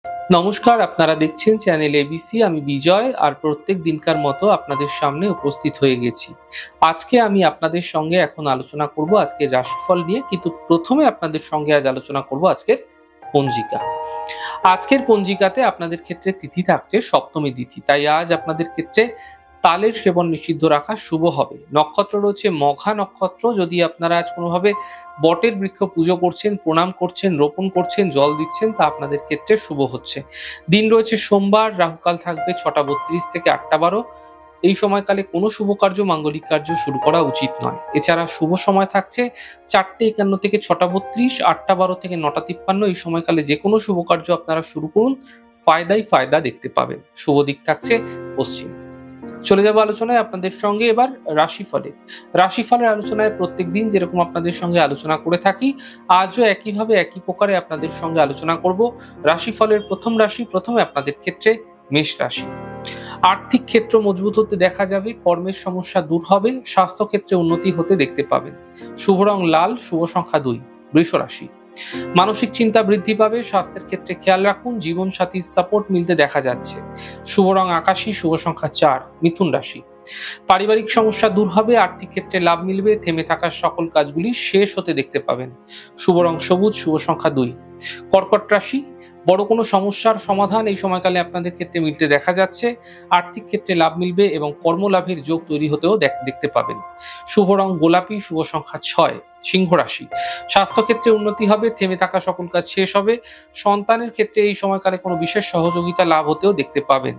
নমস্কার, আপনারা দেখছেন চ্যানেল এবিসি। আমি বিজয়, আর প্রত্যেক দিনকার মতো আপনাদের সামনে উপস্থিত হয়ে গেছি। আজকে আমি আপনাদের সঙ্গে এখন আলোচনা করব আজকের রাশিফল নিয়ে, কিন্তু প্রথমে আপনাদের সঙ্গে আজ আলোচনা করব আজকের পঞ্জিকা। আজকের পঞ্জিকাতে আপনাদের ক্ষেত্রে তিথি থাকছে সপ্তমী তিথি, তাই আজ আপনাদের ক্ষেত্রে তালের সেবন নিষিদ্ধ রাখা শুভ হবে। নক্ষত্র রয়েছে মঘা নক্ষত্র। যদি আপনারা আজ কোনোভাবে বটের বৃক্ষ পুজো করছেন, প্রণাম করছেন, রোপণ করছেন, জল দিচ্ছেন, তা আপনাদের ক্ষেত্রে শুভ হচ্ছে। দিন রয়েছে সোমবার, রাহুকাল থাকবে 6টা 32 থেকে 8টা 12। এই সময়কালে কোনো শুভ কার্য, মাঙ্গলিক কার্য শুরু করা উচিত নয়। এছাড়া শুভ সময় থাকছে 4টে 51 থেকে 6টা 32, 8টা 12 থেকে 9টা 53। এই সময়কালে যে কোনো শুভ কার্য আপনারা শুরু করুন, ফায়দাই ফায়দা দেখতে পাবেন। শুভ দিক থাকছে পশ্চিম। চলে যাবো আলোচনায় আপনাদের সঙ্গে এবার রাশিফলের আলোচনায় প্রত্যেক দিন যেরকম আপনাদের সঙ্গে আলোচনা করে থাকি, আজও একইভাবে একই প্রকারে আপনাদের সঙ্গে আলোচনা করব। রাশিফলের প্রথম রাশি, প্রথমে আপনাদের ক্ষেত্রে মেষ রাশি। আর্থিক ক্ষেত্র মজবুত হতে দেখা যাবে, কর্মের সমস্যা দূর হবে, স্বাস্থ্য ক্ষেত্রে উন্নতি হতে দেখতে পাবেন। শুভ রং লাল, শুভ সংখ্যা 2। বৃষ রাশি। মানসিক চিন্তা বৃদ্ধি পাবে, স্বাস্থ্যের ক্ষেত্রে খেয়াল রাখুন, জীবন সাথীর সাপোর্ট মিলতে দেখা যাচ্ছে। শুভ রং আকাশী, শুভ সংখ্যা 4। মিথুন রাশি। পারিবারিক সমস্যা দূর হবে, আর্থিক ক্ষেত্রে লাভ মিলবে, থেমে থাকা সকল কাজগুলি শেষ হতে দেখতে পাবেন। শুভ রং সবুজ, শুভ সংখ্যা 2। কর্কট রাশি। বড় কোনো সমস্যার সমাধান এই সময়কালে আপনাদের ক্ষেত্রে মিলতে দেখা যাচ্ছে। আর্থিক ক্ষেত্রে লাভ মিলবে এবং কর্মলাভের যোগ তৈরি হতেও দেখতে পাবেন। শুভ রং গোলাপি, শুভ সংখ্যা 6। সিংহ রাশি। স্বাস্থ্যক্ষেত্রে উন্নতি হবে, থেমে থাকা সকল কাজ শেষ হবে। সন্তানের ক্ষেত্রে এই সময়কালে কোনো বিশেষ সহযোগিতা লাভ হতেও দেখতে পাবেন।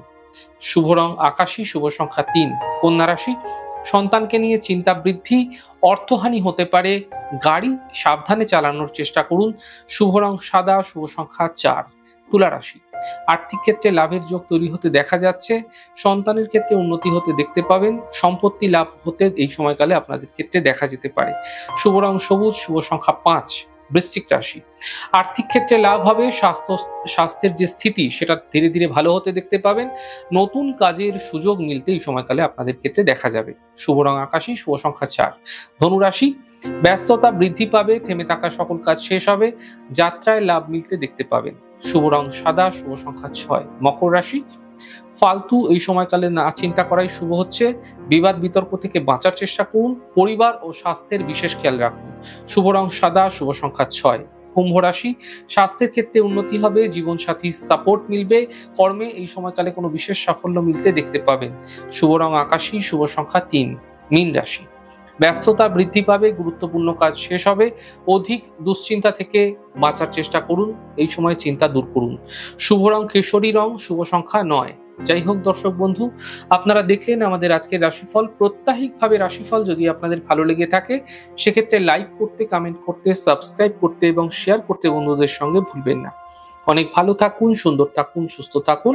শুভ রং আকাশী, শুভ সংখ্যা 3। কন্যা রাশি। সন্তানকে নিয়ে চিন্তা বৃদ্ধি, অর্থহানি হতে পারে, গাড়ি সাবধানে চালানোর চেষ্টা করুন। শুভ রং সাদা, শুভ সংখ্যা 4। তুলা রাশি। আর্থিক ক্ষেত্রে লাভের যোগ তৈরি হতে দেখা যাচ্ছে, সন্তানের ক্ষেত্রে উন্নতি হতে দেখতে পাবেন, সম্পত্তি লাভ হতে এই সময়কালে আপনাদের ক্ষেত্রে দেখা যেতে পারে। শুভ রং সবুজ, শুভ সংখ্যা 5। বৃশ্চিক রাশি। আর্থিক ক্ষেত্রে লাভ হবে, স্বাস্থ্যের যে স্থিতি সেটা ধীরে ধীরে ভালো হতে দেখতে পাবেন। নতুন কাজের সুযোগ মিলতে এই সময়কালে আপনাদের ক্ষেত্রে দেখা যাবে। শুভ রং আকাশী, শুভ সংখ্যা 4। ধনু রাশি। ব্যস্ততা বৃদ্ধি পাবে, থেমে থাকা সকল কাজ শেষ হবে, যাত্রায় লাভ মিলতে দেখতে পাবেন। শুভ রং সাদা, শুভ সংখ্যা 6। মকর রাশি। ফালতু এই সময়কালে না চিন্তা করাই শুভ হচ্ছে, বিবাদ বিতর্ক থেকে বাঁচার চেষ্টা করুন, পরিবার ও স্বাস্থ্যের বিশেষ খেয়াল রাখুন। শুভ রং সাদা, শুভ সংখ্যা 6। কুম্ভ রাশি। স্বাস্থ্যের ক্ষেত্রে উন্নতি হবে, জীবন সাথীর সাপোর্ট মিলবে, কর্মে এই সময়কালে কোনো বিশেষ সাফল্য মিলতে দেখতে পাবেন। শুভ রং আকাশী, শুভ সংখ্যা 3। মীন রাশি। ব্যস্ততা বৃদ্ধি পাবে, গুরুত্বপূর্ণ কাজ শেষ হবে, অধিক দুশ্চিন্তা থেকে বাঁচার চেষ্টা করুন, এই সময় চিন্তা দূর করুন। শুভ রং কেশরী রং, শুভ সংখ্যা 9। যাই হোক দর্শক বন্ধু, আপনারা দেখলেন আমাদের আজকের রাশিফল। প্রত্যাহিকভাবে রাশিফল যদি আপনাদের ভালো লেগে থাকে, সেক্ষেত্রে লাইক করতে, কমেন্ট করতে, সাবস্ক্রাইব করতে এবং শেয়ার করতে বন্ধুদের সঙ্গে ভুলবেন না। অনেক ভালো থাকুন, সুন্দর থাকুন, সুস্থ থাকুন।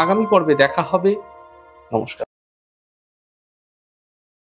আগামী পর্বে দেখা হবে। নমস্কার।